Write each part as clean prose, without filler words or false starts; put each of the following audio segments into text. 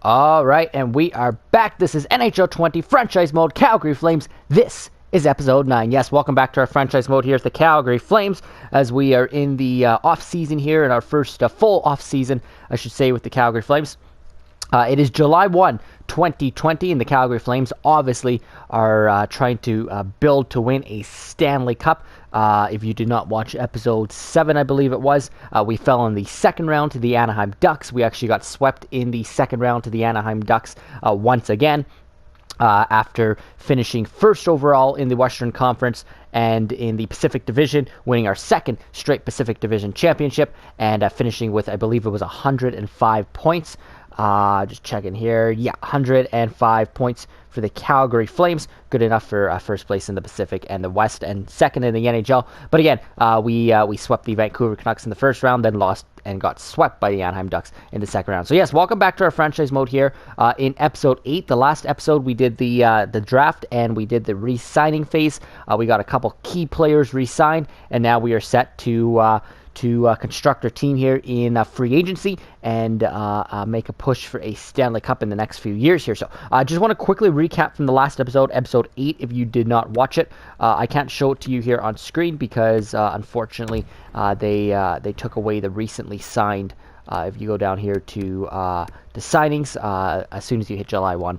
All right, and we are back. This is NHL 20 Franchise Mode Calgary Flames. This is episode 9. Yes, welcome back to our franchise mode here at the Calgary Flames as we are in the off-season here, in our first full off-season, I should say, with the Calgary Flames. It is July 1, 2020, and the Calgary Flames obviously are trying to build to win a Stanley Cup. If you did not watch episode 7, I believe it was, we fell in the second round to the Anaheim Ducks. We actually got swept in the second round to the Anaheim Ducks once again. After finishing first overall in the Western Conference and in the Pacific Division, winning our second straight Pacific Division championship, and finishing with, I believe it was 105 points. Just checking here. Yeah, 105 points for the Calgary Flames. Good enough for first place in the Pacific and the West, and second in the NHL. But again, we swept the Vancouver Canucks in the first round, then lost and got swept by the Anaheim Ducks in the second round. So yes, welcome back to our franchise mode here. In episode 8, the last episode, we did the draft and we did the re-signing phase. We got a couple key players re-signed, and now we are set to construct our team here in free agency and make a push for a Stanley Cup in the next few years here. So I just want to quickly recap from the last episode, episode 8, if you did not watch it. I can't show it to you here on screen because unfortunately they took away the recently signed. If you go down here to the signings, as soon as you hit July 1,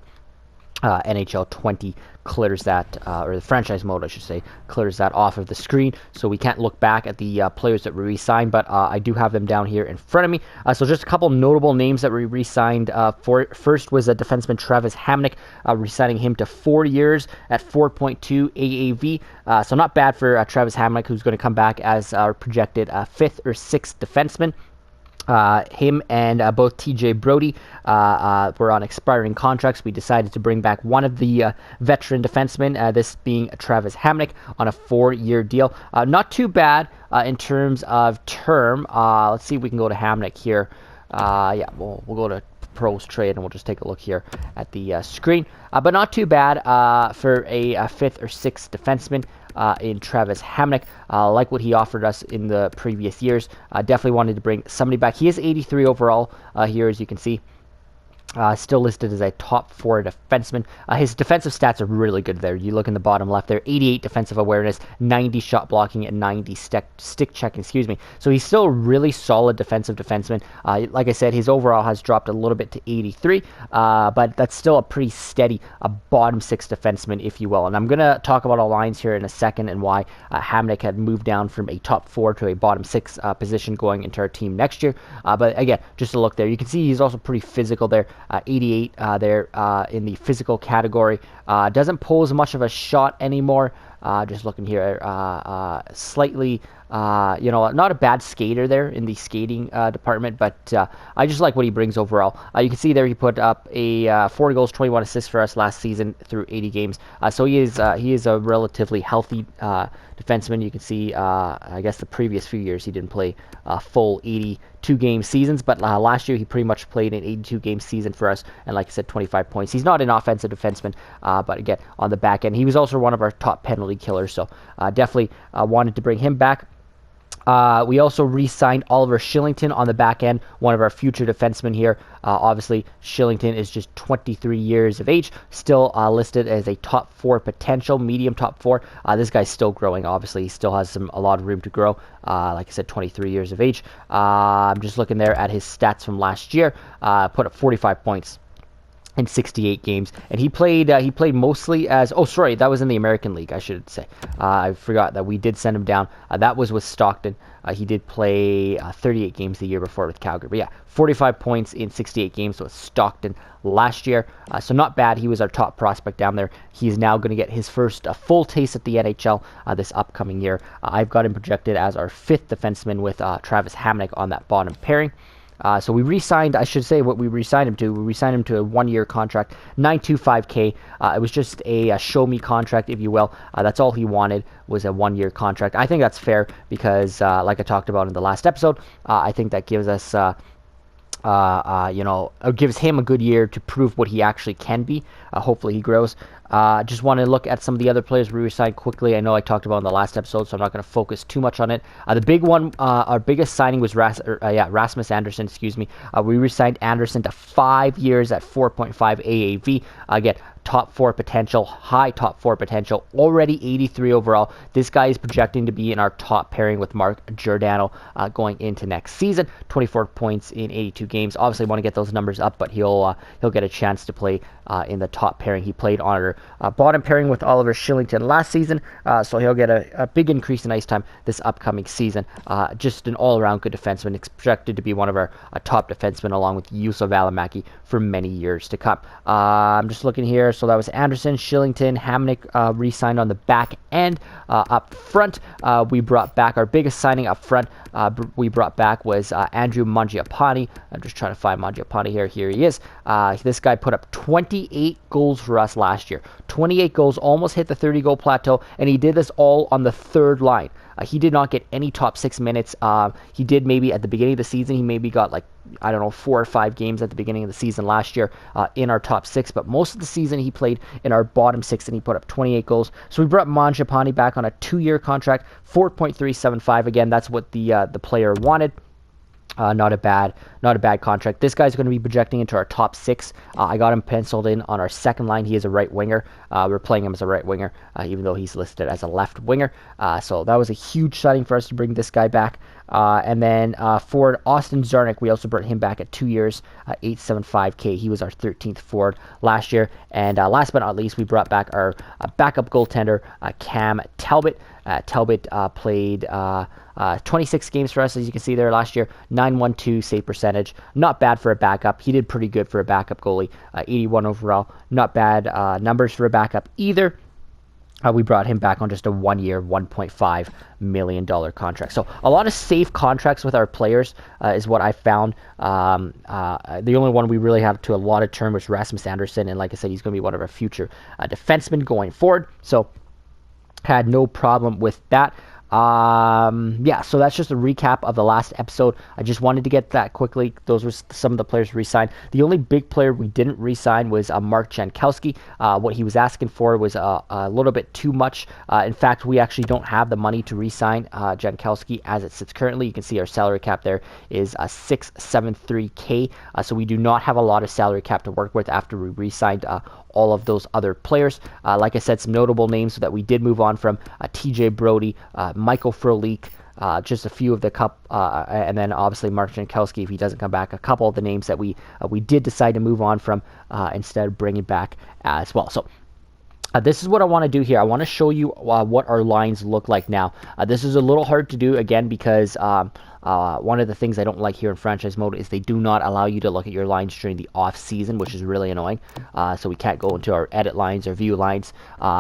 NHL 20 clears that, or the franchise mode, I should say, clears that off of the screen, so we can't look back at the players that we re-signed, but I do have them down here in front of me. So just a couple notable names that we re-signed. First was a defenseman, Travis Hamonic, re-signing him to 4 years at 4.2 AAV, so not bad for Travis Hamonic, who's going to come back as our projected 5th or 6th defenseman. Him and both TJ Brody were on expiring contracts. We decided to bring back one of the veteran defensemen, this being Travis Hamonic, on a 4-year deal. Not too bad in terms of term. Let's see if we can go to Hamonic here. Yeah, we'll go to Pros Trade and we'll just take a look here at the screen. But not too bad for a 5th or 6th defenseman. In Travis Hamonic, like what he offered us in the previous years. Definitely wanted to bring somebody back. He is 83 overall here, as you can see. Still listed as a top 4 defenseman. His defensive stats are really good there. You look in the bottom left there, 88 defensive awareness, 90 shot blocking, and 90 stick checking, So he's still a really solid defensive defenseman. Like I said, his overall has dropped a little bit to 83, but that's still a pretty steady bottom 6 defenseman, if you will. And I'm going to talk about our lines here in a second and why Hamonic had moved down from a top 4 to a bottom 6 position going into our team next year. But again, just a look there. You can see he's also pretty physical there. 88 there in the physical category. Doesn't pose much of a shot anymore. Just looking here, slightly, not a bad skater there in the skating department, but I just like what he brings overall. You can see there he put up a 40 goals, 21 assists for us last season through 80 games. So he is a relatively healthy defenseman. You can see, I guess the previous few years he didn't play full 82-game seasons, but last year he pretty much played an 82-game season for us, and like I said, 25 points. He's not an offensive defenseman, but again, on the back end, he was also one of our top penalty killers, so definitely wanted to bring him back. We also re-signed Oliver Shillington on the back end, one of our future defensemen here. Obviously, Shillington is just 23 years of age, still listed as a top 4 potential, medium top 4. This guy's still growing, obviously. He still has a lot of room to grow. Like I said, 23 years of age. I'm just looking there at his stats from last year. Put up 45 points in 68 games, and he played mostly as, that was in the American League, I should say. I forgot that we did send him down. That was with Stockton. He did play 38 games the year before with Calgary, but yeah, 45 points in 68 games with Stockton last year, so not bad. He was our top prospect down there. He's now going to get his first full taste at the NHL this upcoming year. I've got him projected as our 5th defenseman with Travis Hamonic on that bottom pairing. So we re-signed, I should say what we re-signed him to. We re-signed him to a 1-year contract, $925K. It was just a show-me contract, if you will. That's all he wanted, was a 1-year contract. I think that's fair because, like I talked about in the last episode, I think that gives us gives him a good year to prove what he actually can be. Hopefully he grows. Just want to look at some of the other players we re-signed quickly. I know I talked about in the last episode, so I'm not going to focus too much on it. The big one, our biggest signing was Rasmus Anderson. We re-signed Anderson to 5 years at 4.5 AAV. Again, top 4 potential, high top 4 potential, already 83 overall. This guy is projecting to be in our top pairing with Mark Giordano going into next season. 24 points in 82 games. Obviously want to get those numbers up, but he'll get a chance to play in the top pairing. He played on our bottom pairing with Oliver Shillington last season, so he'll get a big increase in ice time this upcoming season. Just an all-around good defenseman, expected to be one of our top defensemen along with Juuso Välimäki for many years to come. I'm just looking here. So that was Anderson, Shillington, Hamnick re-signed on the back end. Up front, we brought back our biggest signing up front. We brought back was Andrew Mangiapane. I'm just trying to find Mangiapane here. Here he is. This guy put up 28 goals for us last year. 28 goals, almost hit the 30-goal plateau, and he did this all on the third line. He did not get any top 6 minutes. He did maybe at the beginning of the season. He maybe got 4 or 5 games at the beginning of the season last year in our top 6. But most of the season he played in our bottom 6, and he put up 28 goals. So we brought Mangiapane back on a 2-year contract, 4.375. Again, that's what the player wanted. Not a bad contract. This guy's going to be projecting into our top 6. I got him penciled in on our second line. He is a right winger. We're playing him as a right winger, even though he's listed as a left winger. So that was a huge signing for us to bring this guy back. And then forward Austin Czarnik, we also brought him back at 2 years, 875K. He was our 13th forward last year. And last but not least, we brought back our backup goaltender, Cam Talbot. Talbot played 26 games for us, as you can see there last year, 912 save percentage. Not bad for a backup. He did pretty good for a backup goalie, 81 overall. Not bad numbers for a backup either. We brought him back on just a 1-year, $1.5 million contract. So a lot of safe contracts with our players is what I found. The only one we really had to a lot of term was Rasmus Anderson, and like I said, he's going to be one of our future defensemen going forward. So had no problem with that. So that's just a recap of the last episode. I just wanted to get that quickly. Those were some of the players re-signed. The only big player we didn't re-sign was Mark Jankowski. What he was asking for was a little bit too much. In fact, we actually don't have the money to re-sign Jankowski as it sits currently. You can see our salary cap there is $673K. So we do not have a lot of salary cap to work with after we re-signed all of those other players. Like I said, some notable names that we did move on from: TJ Brody, Michael Frolik, just a few of the and then obviously Mark Jankowski, if he doesn't come back, a couple of the names that we did decide to move on from instead of bringing back as well. So this is what I want to do here. I want to show you what our lines look like now. This is a little hard to do, again, because one of the things I don't like here in franchise mode is they do not allow you to look at your lines during the off season, which is really annoying. So we can't go into our edit lines or view lines.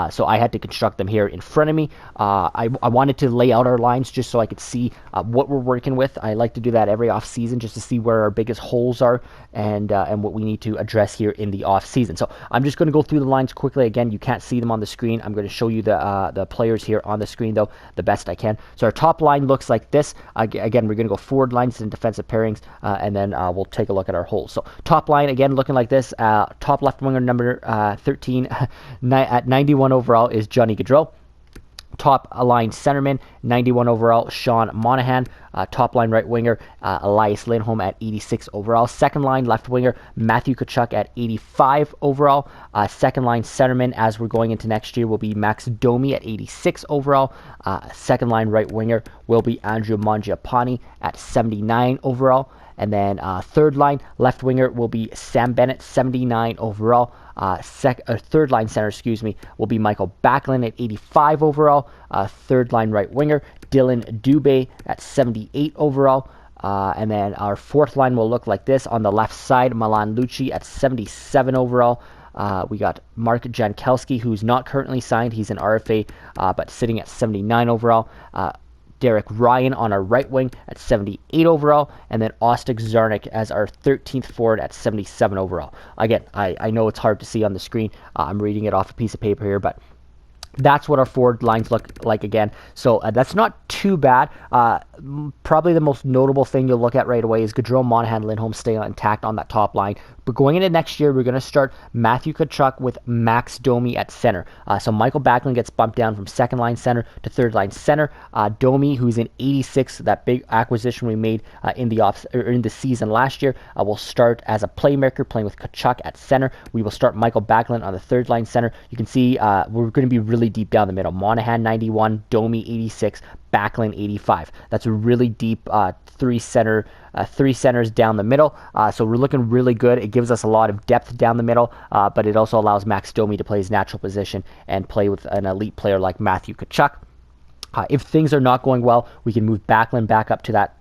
So I had to construct them here in front of me. I wanted to lay out our lines just so I could see what we're working with. I like to do that every off season just to see where our biggest holes are and what we need to address here in the off season. So I'm just going to go through the lines quickly. Again, you can't see them on the screen. I'm going to show you the players here on the screen, though, the best I can. So our top line looks like this. Again, we're going to go forward lines and defensive pairings, and then we'll take a look at our holes. So top line, again, looking like this. Top left winger, number 13, at 91 overall, is Johnny Gaudreau. Top line centerman, 91 overall, Sean Monahan. Top line right winger, Elias Lindholm at 86 overall. Second line left winger, Matthew Tkachuk at 85 overall. Second line centerman, as we're going into next year, will be Max Domi at 86 overall. Second line right winger will be Andrew Mangiapane at 79 overall. And then third line left winger will be Sam Bennett, 79 overall. Third line center, will be Michael Backlund at 85 overall. Third line right winger, Dylan Dubé at 78 overall. And then our fourth line will look like this. On the left side, Milan Lucic at 77 overall. We got Mark Jankowski, who's not currently signed. He's an RFA, but sitting at 79 overall. Derek Ryan on our right wing at 78 overall, and then Austin Czarnik as our 13th forward at 77 overall. Again, I know it's hard to see on the screen. I'm reading it off a piece of paper here, but that's what our forward lines look like again. So that's not too bad. Probably the most notable thing you'll look at right away is Gaudreau, Monahan, Lindholm staying intact on that top line. But going into next year, we're going to start Matthew Tkachuk with Max Domi at center. So Michael Backlund gets bumped down from second line center to third line center. Domi, who's in 86, that big acquisition we made in the season last year, will start as a playmaker, playing with Tkachuk at center. We will start Michael Backlund on the third line center. You can see we're going to be really deep down the middle. Monahan 91, Domi 86, Backlund 85. That's a really deep three centers down the middle. So we're looking really good. It gives us a lot of depth down the middle, but it also allows Max Domi to play his natural position and play with an elite player like Matthew Tkachuk. If things are not going well, we can move Backlund back up to that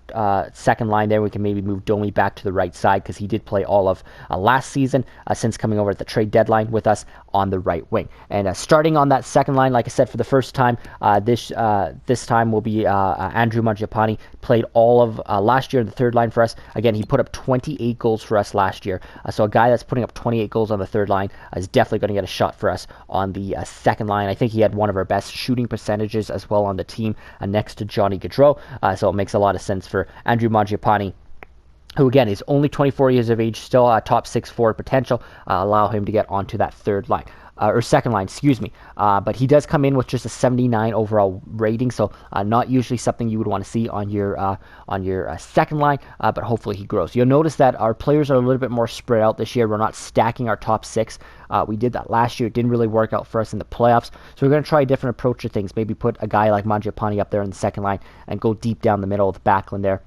second line there. We can maybe move Domi back to the right side because he did play all of last season since coming over at the trade deadline with us on the right wing. And starting on that second line, like I said, for the first time, this time will be Andrew Mangiapane. Played all of last year in the third line for us. Again, he put up 28 goals for us last year. So a guy that's putting up 28 goals on the third line is definitely going to get a shot for us on the second line. I think he had one of our best shooting percentages as well on the team next to Johnny Gaudreau. So it makes a lot of sense for Andrew Mangiapane, who again is only 24 years of age, still top 6 forward potential. Allow him to get onto that third line. Or second line, excuse me. But he does come in with just a 79 overall rating, so not usually something you would want to see on your second line, but hopefully he grows. You'll notice that our players are a little bit more spread out this year. We're not stacking our top 6. We did that last year. It didn't really work out for us in the playoffs, so we're going to try a different approach to things. Maybe put a guy like Mangiapane up there in the second line and go deep down the middle of the Backlund there.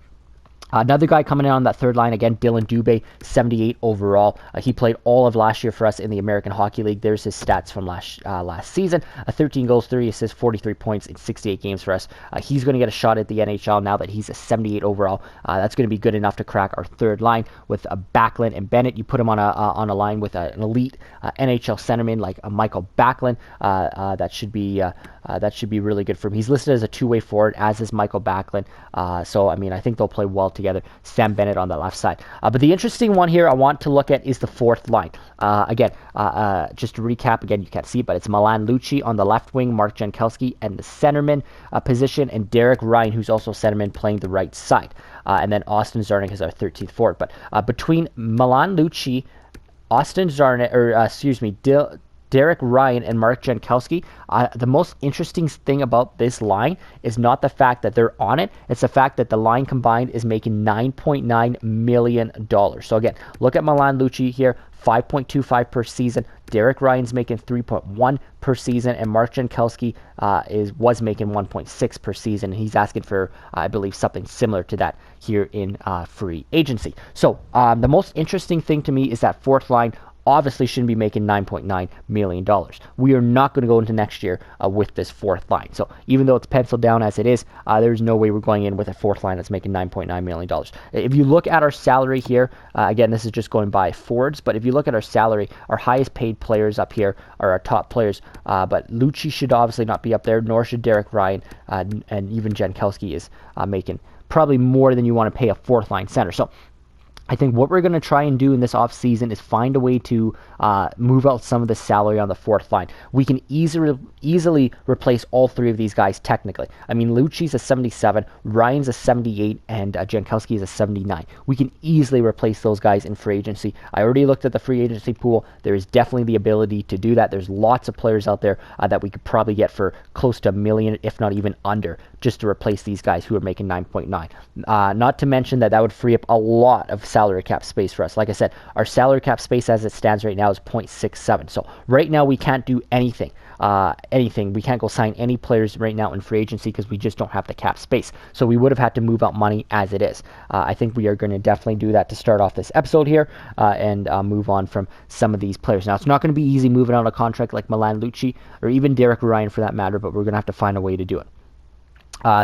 Another guy coming in on that third line, again, Dylan Dubé, 78 overall. He played all of last year for us in the American Hockey League. There's his stats from last season. 13 goals, 30 assists, 43 points in 68 games for us. He's going to get a shot at the NHL now that he's a 78 overall. That's going to be good enough to crack our third line with Backlund and Bennett. You put him on a line with an elite NHL centerman like Michael Backlund. That should be really good for him. He's listed as a two-way forward, as is Michael Backlund. So, I mean, I think they'll play well together. Sam Bennett on the left side. But the interesting one here I want to look at is the fourth line. Again, just to recap, again, you can't see it, but it's Milan Lucic on the left wing, Mark Jankowski and the centerman position, and Derek Ryan, who's also centerman, playing the right side. And then Austin Czarnik is our 13th forward. But between Milan Lucic, Austin Czarnik, Derek Ryan and Mark Jankowski, the most interesting thing about this line is not the fact that they're on it, it's the fact that the line combined is making $9.9 million. So again, look at Milan Lucic here, 5.25 per season. Derek Ryan's making 3.1 per season, and Mark Jankowski was making 1.6 per season. He's asking for, I believe, something similar to that here in free agency. So the most interesting thing to me is that fourth line obviously shouldn't be making $9.9 million. We are not going to go into next year with this fourth line. So even though it's penciled down as it is, there's no way we're going in with a fourth line that's making $9.9 million. If you look at our salary here, again, this is just going by forwards, but if you look at our salary, our highest paid players up here are our top players, but Lucci should obviously not be up there, nor should Derek Ryan, and even Jankowski is making probably more than you want to pay a fourth line center. So I think what we're going to try and do in this offseason is find a way to move out some of the salary on the fourth line. We can easily replace all three of these guys technically. I mean, Lucci's a 77, Ryan's a 78, and Jankowski is a 79. We can easily replace those guys in free agency. I already looked at the free agency pool. There is definitely the ability to do that. There's lots of players out there that we could probably get for close to $1 million, if not even under, just to replace these guys who are making 9.9. Not to mention that would free up a lot of salary cap space for us. Like I said, our salary cap space as it stands right now is 0.67. So right now we can't do anything. We can't go sign any players right now in free agency because we just don't have the cap space. So we would have had to move out money as it is. I think we are going to definitely do that to start off this episode here and move on from some of these players. Now, it's not going to be easy moving out a contract like Milan Lucic or even Derek Ryan for that matter, but we're going to have to find a way to do it.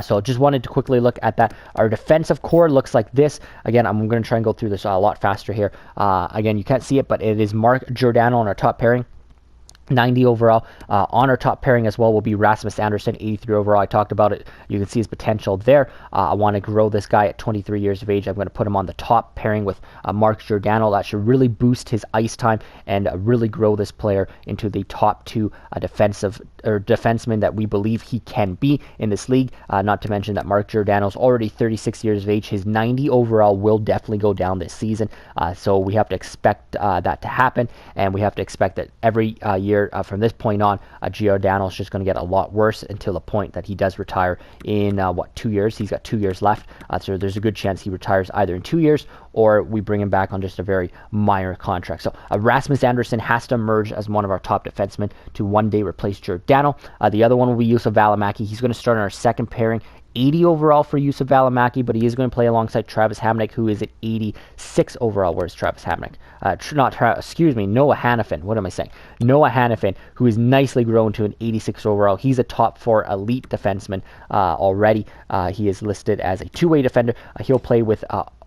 So just wanted to quickly look at that. Our defensive core looks like this. Again, I'm going to try and go through this a lot faster here. Again, you can't see it, but it is Mark Giordano on our top pairing. 90 overall. On our top pairing as well will be Rasmus Andersson, 83 overall. I talked about it. You can see his potential there. I want to grow this guy at 23 years of age. I'm going to put him on the top pairing with Mark Giordano. That should really boost his ice time and really grow this player into the top two defenseman that we believe he can be in this league. Not to mention that Mark Giordano is already 36 years of age. His 90 overall will definitely go down this season. So we have to expect that to happen, and we have to expect that every year from this point on, Giordano is just going to get a lot worse until the point that he does retire in 2 years. He's got 2 years left, so there's a good chance he retires either in 2 years or we bring him back on just a very minor contract. So Rasmus Andersson has to emerge as one of our top defensemen to one day replace Giordano. The other one will be Juuso Välimäki. He's going to start on our second pairing. 80 overall for Juuso Välimäki, but he is going to play alongside Travis Hamonic, who is at 86 overall. Where's Travis Hamonic? Noah Hannafin. What am I saying? Noah Hannafin, who is nicely grown to an 86 overall. He's a top 4 elite defenseman already. He is listed as a two-way defender. He'll play with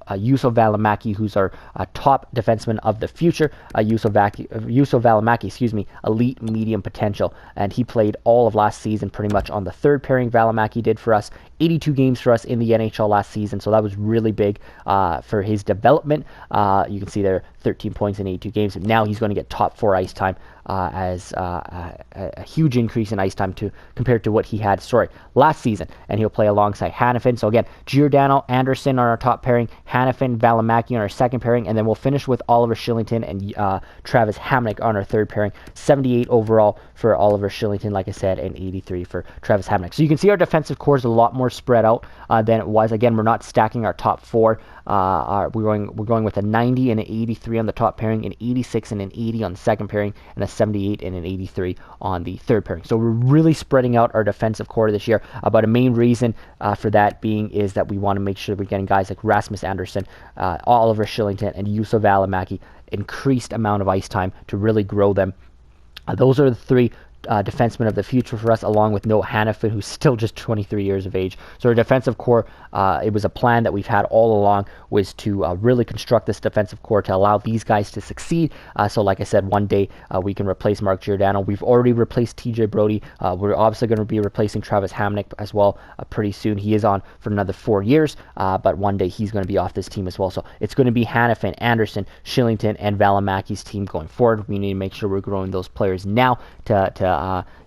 Juuso Välimäki, who's our top defenseman of the future. Juuso Välimäki, elite medium potential, and he played all of last season pretty much on the third pairing. Välimäki did for us 82 games for us in the NHL last season, so that was really big for his development. You can see there 13 points in 82 games. Now he's going to get top 4 ice time as a huge increase in ice time compared to what he had last season, and he'll play alongside Hannafin. So again, Giordano, Andersson on our top pairing, Hannafin, Välimäki on our second pairing, and then we'll finish with Oliver Kylington and Travis Hamonic on our third pairing. 78 overall for Oliver Kylington, like I said, and 83 for Travis Hamonic. So you can see our defensive core is a lot more spread out than it was. Again, we're not stacking our top 4. We're going with a 90 and an 83 on the top pairing, an 86 and an 80 on the second pairing, and a 78 and an 83 on the third pairing. So we're really spreading out our defensive core this year. But a main reason for that being is that we want to make sure we're getting guys like Rasmus Andersson, Oliver Kylington, and Juuso Välimäki increased amount of ice time to really grow them. Those are the 3 defenseman of the future for us, along with Noah Hannafin, who's still just 23 years of age. So our defensive core, it was a plan that we've had all along, was to really construct this defensive core to allow these guys to succeed. So like I said, one day we can replace Mark Giordano. We've already replaced TJ Brody. We're obviously going to be replacing Travis Hamonic as well pretty soon. He is on for another 4 years, but one day he's going to be off this team as well. So it's going to be Hannafin, Andersson, Kylington, and Välimäki's team going forward. We need to make sure we're growing those players now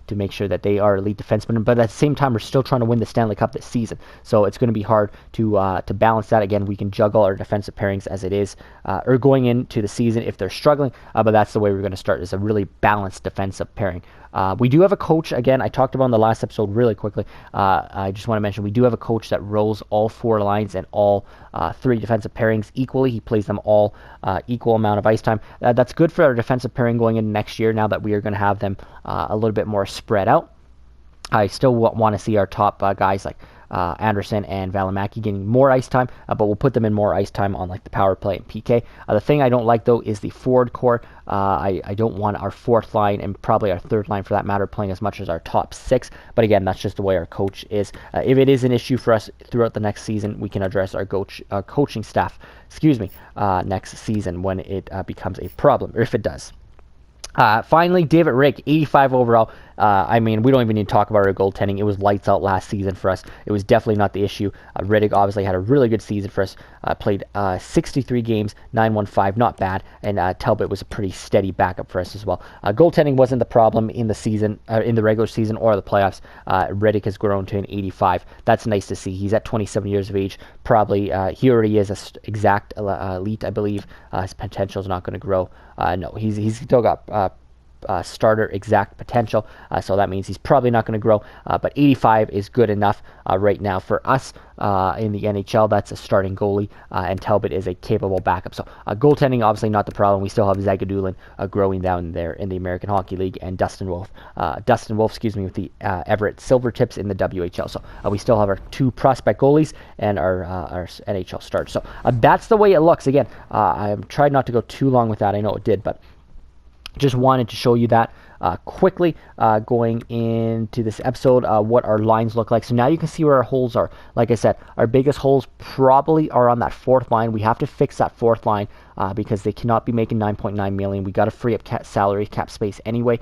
to make sure that they are elite defensemen, but at the same time, we're still trying to win the Stanley Cup this season. So it's going to be hard to balance that. Again, we can juggle our defensive pairings as it is, or going into the season if they're struggling, but that's the way we're going to start, is a really balanced defensive pairing. We do have a coach, again, I talked about in the last episode really quickly. I just want to mention we do have a coach that rolls all 4 lines and all 3 defensive pairings equally. He plays them all equal amount of ice time. That's good for our defensive pairing going into next year, now that we are going to have them a little bit more spread out. I still want to see our top guys like Andersson and Välimäki getting more ice time, but we'll put them in more ice time on like the power play and PK. The thing I don't like though is the forward core. I don't want our 4th line and probably our 3rd line for that matter playing as much as our top 6. But again, that's just the way our coach is. If it is an issue for us throughout the next season, we can address our coaching staff. Next season when it becomes a problem, or if it does. Finally, David Rick, 85 overall. We don't even need to talk about our goaltending. It was lights out last season for us. It was definitely not the issue. Riddick obviously had a really good season for us. Played 63 games, 915, not bad. And Talbot was a pretty steady backup for us as well. Goaltending wasn't the problem in the season, in the regular season or the playoffs. Riddick has grown to an 85. That's nice to see. He's at 27 years of age. Probably he already is a exact elite, I believe. His potential is not going to grow. No, he's still got starter exact potential, so that means he's probably not going to grow, but 85 is good enough right now for us in the NHL. That's a starting goalie, and Talbot is a capable backup. So goaltending obviously not the problem. We still have Zagadulin growing down there in the American Hockey League, and Dustin Wolf, with the Everett Silvertips in the WHL. So we still have our 2 prospect goalies and our NHL starters. So that's the way it looks. Again, I tried not to go too long with that. I know it did, but just wanted to show you that quickly going into this episode, what our lines look like. So now you can see where our holes are. Like I said, our biggest holes probably are on that fourth line. We have to fix that fourth line because they cannot be making 9.9 million. We got to free up salary cap space anyway.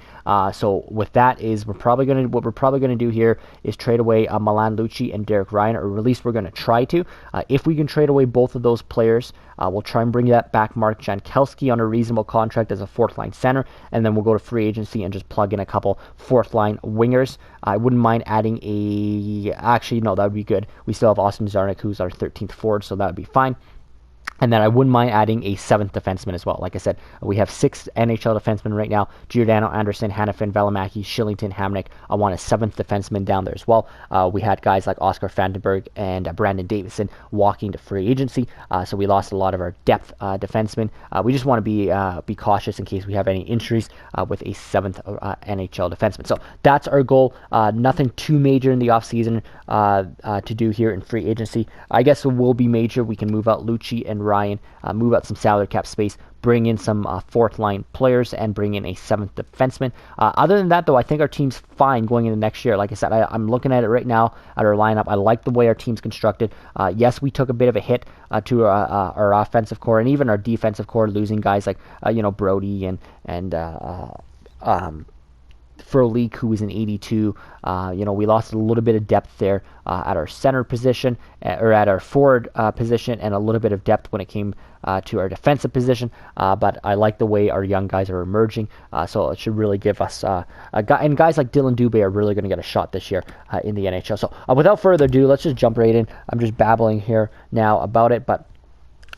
So with that is what we're probably gonna do here is trade away Milan Lucic and Derek Ryan, or at least we're gonna try to. If we can trade away both of those players, we'll try and bring that back Mark Jankowski on a reasonable contract as a fourth line center, and then we'll go to free agency and just plug in a couple fourth line wingers. I wouldn't mind adding actually no, that would be good. We still have Austin Czarnik, who's our 13th forward, so that would be fine. And then I wouldn't mind adding a 7th defenseman as well. Like I said, we have 6 NHL defensemen right now: Giordano, Anderson, Hanifin, Valimaki, Shillington, Hamnick. I want a 7th defenseman down there as well. We had guys like Oscar Vandenberg and Brandon Davison walking to free agency, so we lost a lot of our depth defensemen. We just want to be cautious in case we have any injuries with a 7th NHL defenseman. So that's our goal. Nothing too major in the offseason to do here in free agency. I guess it will be major. We can move out Lucci and Ryan, move out some salary cap space, bring in some fourth line players, and bring in a 7th defenseman. Other than that, though, I think our team's fine going into next year. Like I said, I'm looking at it right now at our lineup. I like the way our team's constructed. Yes, we took a bit of a hit to our offensive core and even our defensive core, losing guys like Brody and Frolik, who was an 82. We lost a little bit of depth there at our center position, or at our forward position, and a little bit of depth when it came to our defensive position. But I like the way our young guys are emerging, so it should really give us and guys like Dylan Dubé are really going to get a shot this year in the NHL. So without further ado, let's just jump right in. I'm just babbling here now about it, but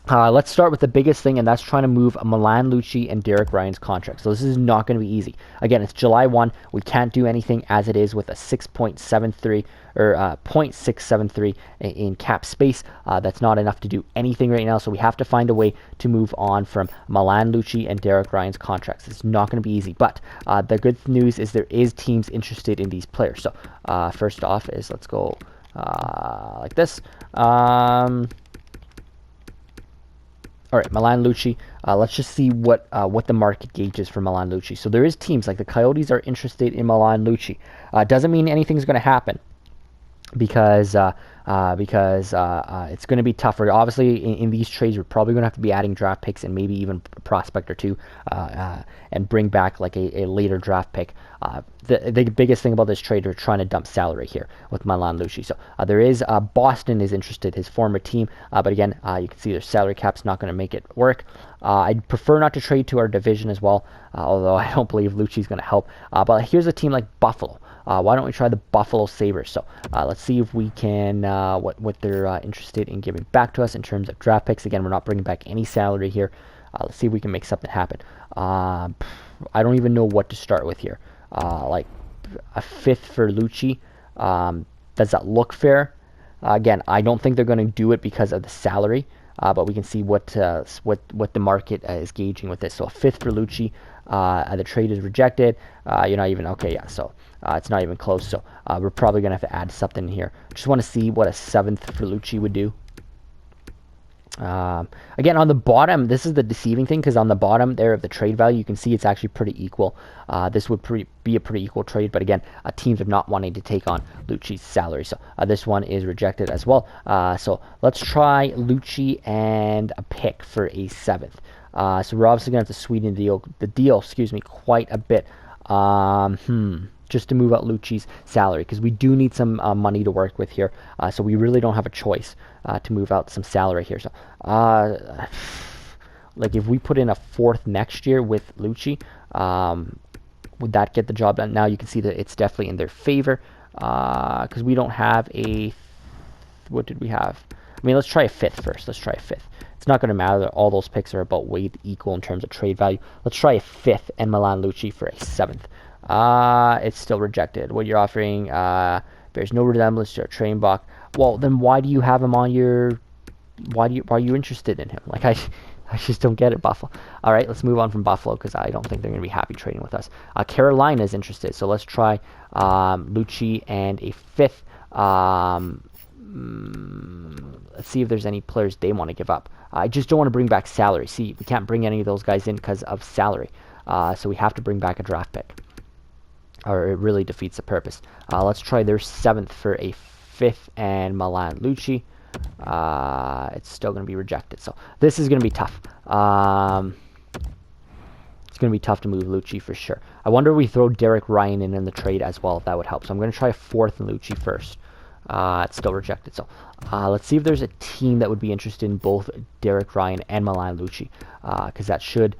let's start with the biggest thing, and that's trying to move Milan Lucic and Derek Ryan's contract. So this is not going to be easy. Again, it's July 1. We can't do anything as it is with a 6.73 or 0.673 in cap space. That's not enough to do anything right now, so we have to find a way to move on from Milan Lucic and Derek Ryan's contracts. It's not going to be easy, but the good news is there is teams interested in these players. So first off is let's go like this. All right, Milan Lucic. Let's just see what the market gauges for Milan Lucic. So there is teams like the Coyotes are interested in Milan Lucic. Doesn't mean anything's going to happen because it's going to be tougher. Obviously, in these trades, we're probably going to have to be adding draft picks and maybe even a prospect or two, and bring back like a later draft pick. The biggest thing about this trade, we're trying to dump salary here with Milan Lucic. So there is Boston is interested, his former team, but again, you can see their salary cap's not going to make it work. I'd prefer not to trade to our division as well, although I don't believe Lucci's going to help. But here's a team like Buffalo. Why don't we try the Buffalo Sabres? So let's see if we can what they're interested in giving back to us in terms of draft picks. Again, we're not bringing back any salary here. Let's see if we can make something happen. I don't even know what to start with here. Like a 5th for Lucci. Does that look fair? Again, I don't think they're going to do it because of the salary. But we can see what the market is gauging with this. So a 5th for Lucci. The trade is rejected. You're not even okay. Yeah, so it's not even close. So we're probably gonna have to add something here. Just want to see what a 7th for Lucci would do. Again, on the bottom, this is the deceiving thing, because on the bottom there of the trade value, you can see it's actually pretty equal. This would be a pretty equal trade, but again, teams are not wanting to take on Lucci's salary, so this one is rejected as well. So let's try Lucci and a pick for a 7th. So we're obviously going to have to sweeten the deal, quite a bit. Just to move out Lucci's salary, because we do need some money to work with here. So we really don't have a choice to move out some salary here. So, like if we put in a 4th next year with Lucci, would that get the job done? Now you can see that it's definitely in their favor, because we don't have a. What did we have? I mean, let's try a 5th first. Let's try a 5th. It's not going to matter. All those picks are about way equal in terms of trade value. Let's try a 5th and Milan Lucic for a 7th. It's still rejected. What you're offering bears no resemblance to a Trainbach. Well, then why do you have him on your? Why are you interested in him? Like I just don't get it, Buffalo. All right, let's move on from Buffalo, because I don't think they're going to be happy trading with us. Carolina is interested, so let's try Lucci and a 5th. Let's see if there's any players they want to give up. I just don't want to bring back salary. See, we can't bring any of those guys in because of salary. So we have to bring back a draft pick. or it really defeats the purpose. Let's try their 7th for a 5th and Milan Lucic. It's still going to be rejected. So this is going to be tough. It's going to be tough to move Lucic for sure. I wonder if we throw Derek Ryan in the trade as well, if that would help. So I'm going to try a 4th and Lucic first. It's still rejected. So let's see if there's a team that would be interested in both Derek Ryan and Milan Lucic, because that should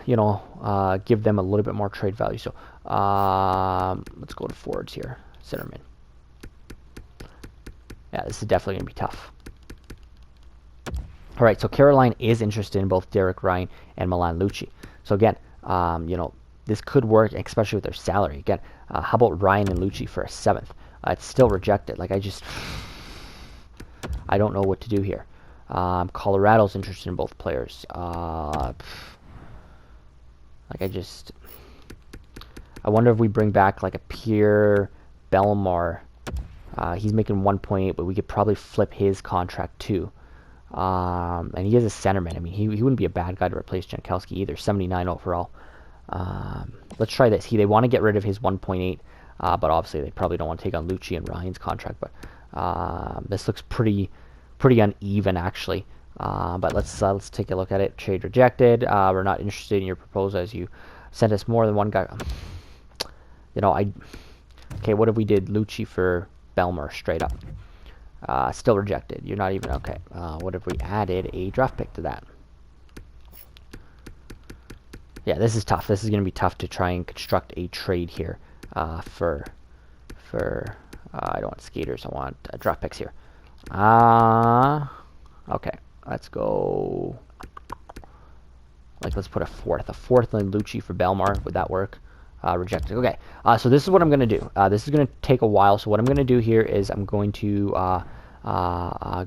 you know, give them a little bit more trade value. So let's go to forwards here. Centerman. Yeah, this is definitely going to be tough. All right, so Carolina is interested in both Derek Ryan and Milan Lucic. So again, you know, this could work, especially with their salary. Again, how about Ryan and Lucic for a 7th? It's still rejected. Like, I don't know what to do here. Colorado's interested in both players. I wonder if we bring back like a Pierre Bellemare. He's making 1.8, but we could probably flip his contract too. And he is a centerman. I mean, he wouldn't be a bad guy to replace Jankowski either. 79 overall. Let's try this. They want to get rid of his 1.8, but obviously they probably don't want to take on Lucic and Ryan's contract. But this looks pretty uneven actually. But let's take a look at it. Trade rejected. We're not interested in your proposal as you sent us more than one guy. You know, okay. What if we did Lucic for Bellemare straight up? Still rejected. You're not even okay. What if we added a draft pick to that? Yeah, this is tough. This is going to be tough to try and construct a trade here for I don't want skaters. I want draft picks here. Okay, let's go. Like, let's put a 4th and Lucic for Bellemare. Would that work? Rejected. Okay, so this is what I'm going to do. This is going to take a while. So what I'm going to do here is I'm going to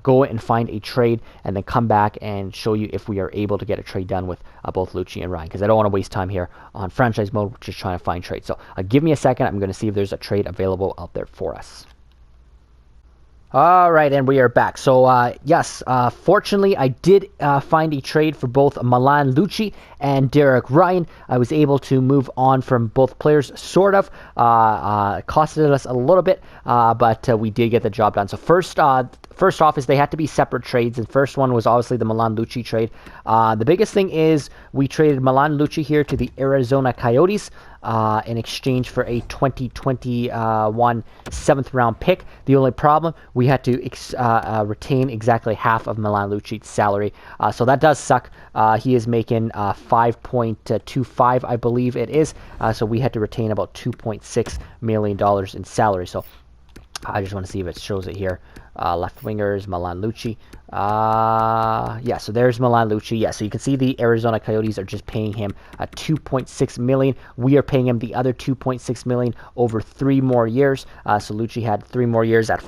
go and find a trade and then come back and show you if we are able to get a trade done with both Lucic and Ryan, because I don't want to waste time here on franchise mode just trying to find trades. So give me a second. I'm going to see if there's a trade available out there for us. All right, and we are back. So, yes, fortunately, I did find a trade for both Milan Lucic and Derek Ryan. I was able to move on from both players, sort of. It costed us a little bit, but we did get the job done. So first off is they had to be separate trades. The first one was obviously the Milan Lucic trade. The biggest thing is we traded Milan Lucic here to the Arizona Coyotes in exchange for a 2021 7th-round pick. The only problem, we had to retain exactly half of Milan Lucic's salary. So that does suck. He is making $5.25, I believe it is. So we had to retain about $2.6 million in salary. So I just want to see if it shows it here. Left wingers, Milan Lucic. Yeah, so there's Milan Lucic. Yeah, so you can see the Arizona Coyotes are just paying him $2.6 million. We are paying him the other $2.6 million over 3 more years. So Lucic had 3 more years at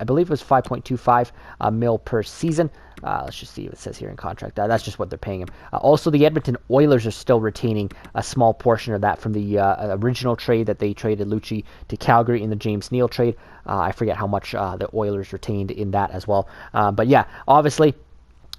I believe it was 5.25 mil per season. Let's just see what it says here in contract. That's just what they're paying him. Also, the Edmonton Oilers are still retaining a small portion of that from the original trade that they traded Lucic to Calgary in the James Neal trade. I forget how much the Oilers retained in that as well. But yeah, obviously,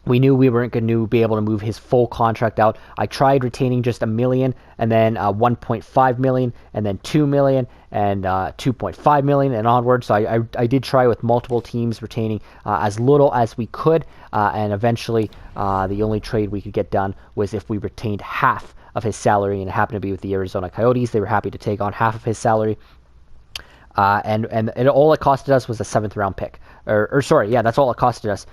we knew we weren't going to be able to move his full contract out. I tried retaining just $1 million, and then $1.5 million, and then $2 million, and $2.5 million, and onward. So I did try with multiple teams retaining as little as we could, and eventually the only trade we could get done was if we retained half of his salary, and it happened to be with the Arizona Coyotes. They were happy to take on half of his salary. And all it costed us was a 7th-round pick. Sorry, yeah, that's all it costed us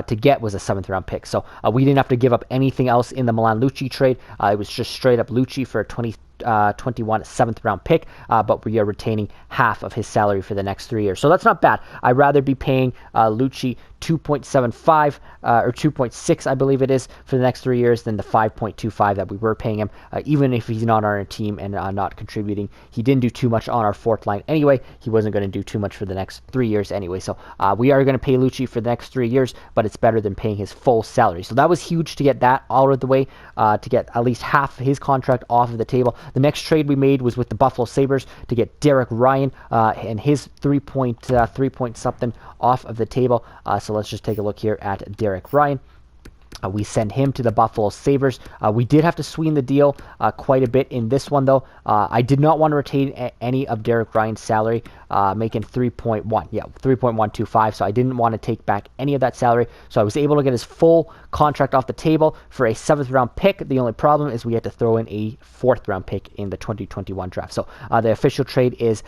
to get was a 7th-round pick. So we didn't have to give up anything else in the Milan Lucic trade. It was just straight up Lucic for a 2021 7th-round pick, but we are retaining half of his salary for the next 3 years. So that's not bad. I'd rather be paying Lucic 2.75 or 2.6, I believe it is, for the next 3 years than the 5.25 that we were paying him, even if he's not on our team and not contributing. He didn't do too much on our 4th line anyway. He wasn't going to do too much for the next 3 years anyway. So we are going to pay Lucic for the next 3 years, but it's better than paying his full salary. So that was huge to get that out of the way, to get at least half his contract off of the table. The next trade we made was with the Buffalo Sabres to get Derek Ryan and his 3 point something off of the table. So let's just take a look here at Derek Ryan. We send him to the Buffalo Sabres. We did have to swing the deal quite a bit in this one, though. I did not want to retain any of Derek Ryan's salary, making 3.125, so I didn't want to take back any of that salary. So I was able to get his full contract off the table for a 7th-round pick. The only problem is we had to throw in a 4th-round pick in the 2021 draft. So the official trade is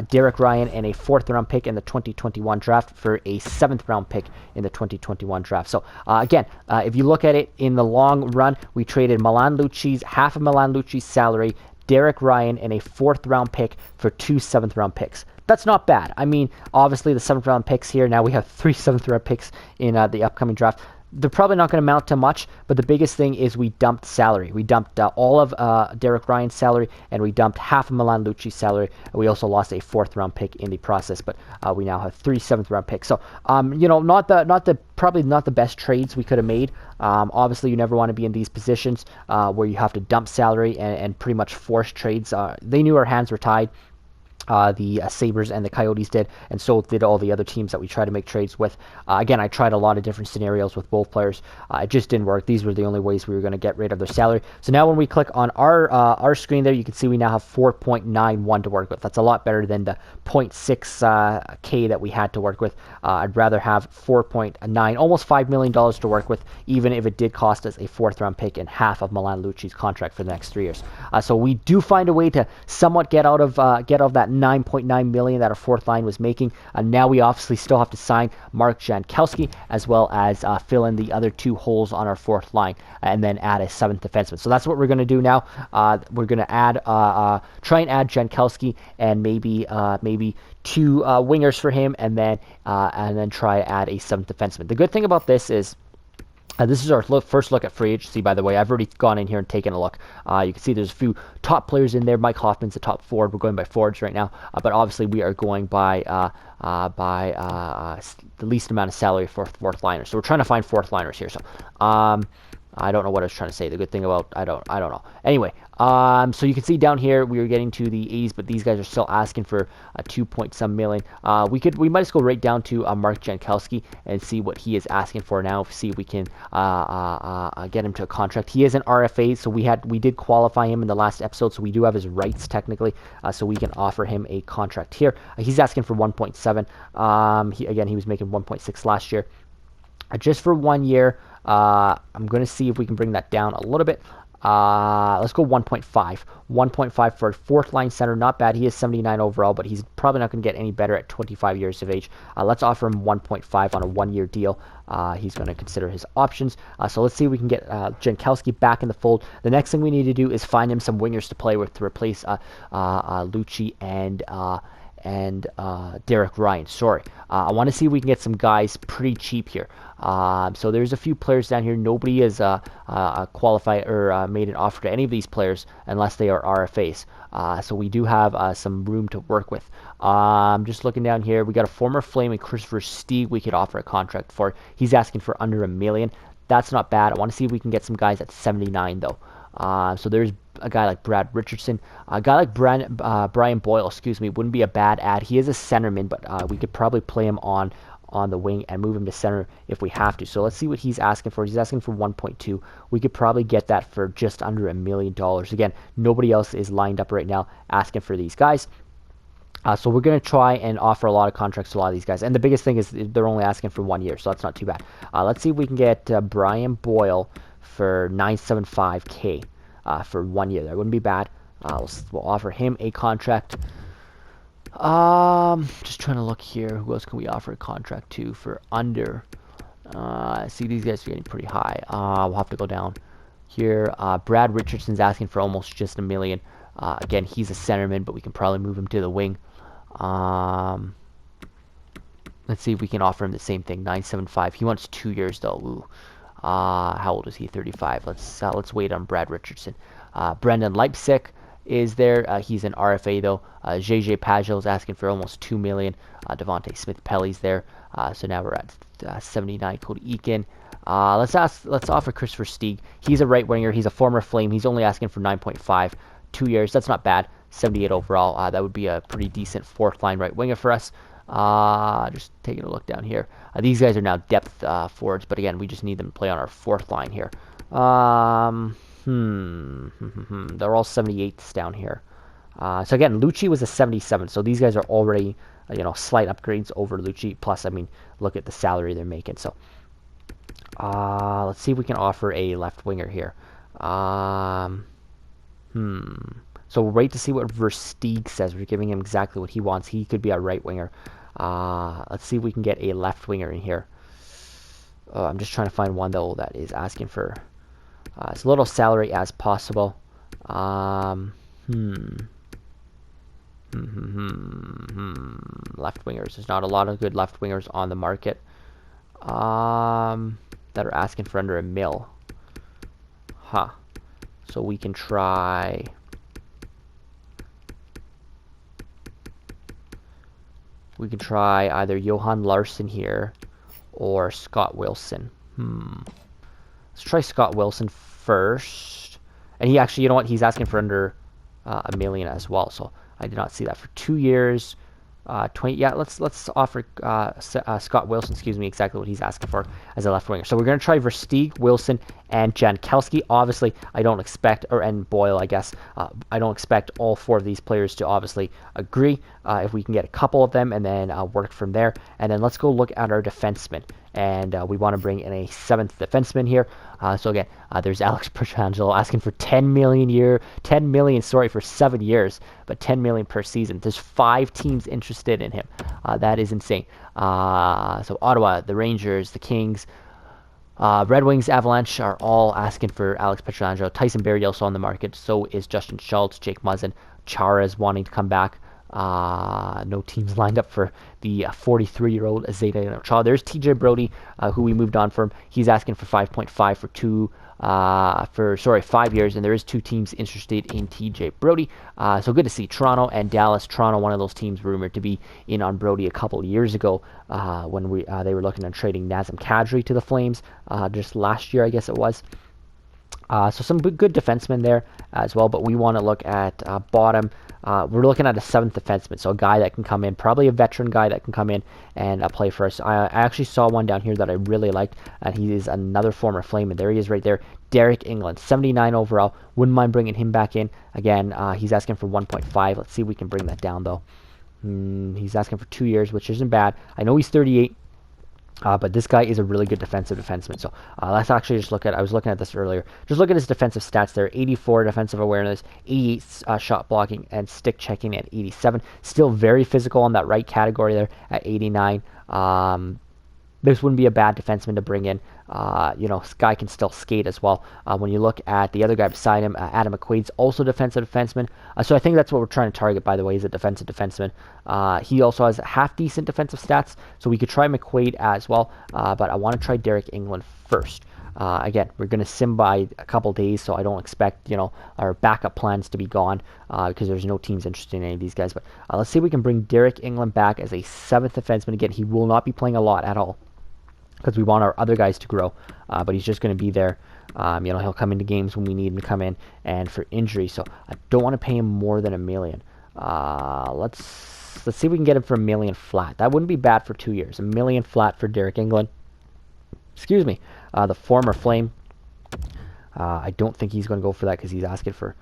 Derek Ryan and a 4th-round pick in the 2021 draft for a 7th-round pick in the 2021 draft. So again, if you look at it in the long run, we traded half of Milan Lucci's salary, Derek Ryan, and a 4th-round pick for 2 7th-round picks. That's not bad. I mean, obviously the 7th-round picks here, now we have 3 7th-round picks in the upcoming draft. They're probably not going to amount to much, but the biggest thing is we dumped salary. We dumped all of Derek Ryan's salary, and we dumped half of Milan Lucci's salary. We also lost a 4th-round pick in the process, but we now have 3 7th-round picks. So, probably not the best trades we could have made. Obviously, you never want to be in these positions where you have to dump salary and pretty much force trades. They knew our hands were tied. The Sabres and the Coyotes did, and so did all the other teams that we try to make trades with. Again, I tried a lot of different scenarios with both players. It just didn't work. These were the only ways we were going to get rid of their salary. So now when we click on our screen there, you can see we now have 4.91 to work with. That's a lot better than the 0.6 K that we had to work with. I'd rather have 4.9, almost $5 million to work with, even if it did cost us a 4th-round pick and half of Milan Lucci's contract for the next 3 years. So we do find a way to somewhat get out of that $9.9 million that our 4th line was making. Now we obviously still have to sign Mark Jankowski, as well as fill in the other 2 holes on our 4th line, and then add a 7th defenseman. So that's what we're going to do now. We're going to try and add Jankowski and maybe 2 wingers for him, and then try to add a 7th defenseman. The good thing about this is, this is our first look at free agency, by the way. I've already gone in here and taken a look. You can see there's a few top players in there. Mike Hoffman's the top forward. We're going by forwards right now, but obviously we are going by the least amount of salary for 4th liners. So we're trying to find 4th liners here. So I don't know what I was trying to say. The good thing about I don't know. Anyway, so you can see down here we are getting to the 80s, but these guys are still asking for a 2-point-some million. We might just go right down to Mark Jankowski and see what he is asking for now. See if we can get him to a contract. He is an RFA, so we did qualify him in the last episode, so we do have his rights technically, so we can offer him a contract here. He's asking for 1.7. He was making 1.6 last year. Just for 1 year. I'm going to see if we can bring that down a little bit. Let's go 1.5. 1.5 for a 4th line center. Not bad. He is 79 overall, but he's probably not going to get any better at 25 years of age. Let's offer him 1.5 on a 1-year deal. He's going to consider his options. So let's see if we can get Jankowski back in the fold. The next thing we need to do is find him some wingers to play with to replace Lucci and Derek Ryan. Sorry. I want to see if we can get some guys pretty cheap here. So there's a few players down here. Nobody has qualified or made an offer to any of these players unless they are RFAs. So we do have some room to work with. Just looking down here, we got a former Flame and Christopher Stieg we could offer a contract for. He's asking for under $1 million. That's not bad. I want to see if we can get some guys at 79 though. So there's a guy like Brad Richardson. A guy like Brian Boyle, wouldn't be a bad ad. He is a centerman, but we could probably play him on the wing and move him to center if we have to. So let's see what he's asking for. He's asking for 1.2. We could probably get that for just under $1 million. Again, nobody else is lined up right now asking for these guys. So we're going to try and offer a lot of contracts to a lot of these guys. And the biggest thing is they're only asking for 1 year, so that's not too bad. Let's see if we can get Brian Boyle for $975K for 1 year. That wouldn't be bad. We'll offer him a contract. Just trying to look here. Who else can we offer a contract to for under? See, these guys are getting pretty high. We'll have to go down here. Brad Richardson's asking for almost just $1 million. Again, he's a centerman, but we can probably move him to the wing. Let's see if we can offer him the same thing, $975. He wants 2 years though. Ooh. How old is he? 35. Let's wait on Brad Richardson. Brendan Leipzig is there. He's an RFA though. JJ Pajot is asking for almost $2 million. Devontae Smith-Pelly's there. So now we're at 79. Cody Eakin. Let's offer Christopher Stieg. He's a right winger. He's a former Flame. He's only asking for 9.5. 2 years. That's not bad. 78 overall. That would be a pretty decent 4th line right winger for us. Just taking a look down here. These guys are now depth forwards, but again, we just need them to play on our fourth line here. They're all 78s down here. So again, Lucci was a 77, so these guys are already, slight upgrades over Lucci. Plus, I mean, look at the salary they're making. So let's see if we can offer a left winger here. So we'll wait to see what Versteeg says. We're giving him exactly what he wants. He could be a right winger. Let's see if we can get a left winger in here. I'm just trying to find one, though, that is asking for as little salary as possible. Left wingers. There's not a lot of good left wingers on the market that are asking for under $1 million. So we can try. We can try either Johan Larsson here or Scott Wilson. Let's try Scott Wilson first. And he actually, you know what? He's asking for under $1 million as well. So I did not see that for 2 years. 20. Yeah, let's offer Scott Wilson, exactly what he's asking for as a left winger. So we're going to try Versteeg, Wilson, and Jankowski. Obviously, I don't expect, and Boyle, I guess. I don't expect all 4 of these players to obviously agree. If we can get a couple of them and then work from there. And then let's go look at our defensemen. And we want to bring in a 7th defenseman here. So again, there's Alex Pietrangelo asking for $10 million for 7 years, but $10 million per season. There's 5 teams interested in him. That is insane. So Ottawa, the Rangers, the Kings, Red Wings, Avalanche are all asking for Alex Pietrangelo. Tyson Barrie also on the market. So is Justin Schultz, Jake Muzzin. Chara is wanting to come back. No teams lined up for the 43-year-old Zdeno Chara. There's TJ Brody, who we moved on from. He's asking for 5.5 for 5 years, and there is 2 teams interested in TJ Brody. So good to see Toronto and Dallas. Toronto, one of those teams rumored to be in on Brody a couple years ago when they were looking at trading Nazem Kadri to the Flames just last year, I guess it was. So some good defensemen there as well, but we want to look at bottom. We're looking at a 7th defenseman, so a guy that can come in, probably a veteran guy that can come in and play for us. I actually saw one down here that I really liked, and he is another former Flame, and there he is right there, Derek England, 79 overall. Wouldn't mind bringing him back in. Again, he's asking for 1.5. Let's see if we can bring that down, though. He's asking for 2 years, which isn't bad. I know he's 38. But this guy is a really good defensive defenseman. So let's actually just look at, I was looking at this earlier. Just look at his defensive stats there. 84 defensive awareness, 88 shot blocking, and stick checking at 87. Still very physical on that right category there at 89. This wouldn't be a bad defenseman to bring in. This guy can still skate as well. When you look at the other guy beside him, Adam McQuaid's also defensive defenseman. So I think that's what we're trying to target, by the way, is a defensive defenseman. He also has half-decent defensive stats, so we could try McQuaid as well. But I want to try Derek England first. Again, we're going to sim by a couple days, so I don't expect, our backup plans to be gone because there's no teams interested in any of these guys. But let's see if we can bring Derek England back as a 7th defenseman. Again, he will not be playing a lot at all, because we want our other guys to grow, but he's just going to be there. He'll come into games when we need him to come in, and for injury, so I don't want to pay him more than $1 million. Let's see if we can get him for $1 million flat. That wouldn't be bad for 2 years. $1 million flat for Derek England. Excuse me, the former Flame. I don't think he's going to go for that because he's asking for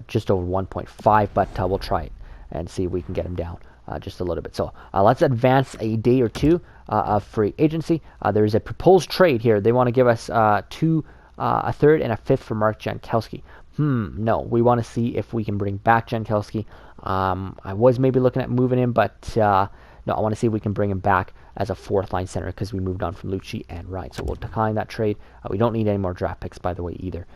just over 1.5, but we'll try it and see if we can get him down just a little bit. So let's advance a day or two of free agency. There's a proposed trade here. They want to give us a 3rd and a 5th for Mark Jankowski. No, we want to see if we can bring back Jankowski. I was maybe looking at moving him, but no, I want to see if we can bring him back as a 4th line center because we moved on from Lucci and Ryan. So we'll decline that trade. We don't need any more draft picks, by the way, either.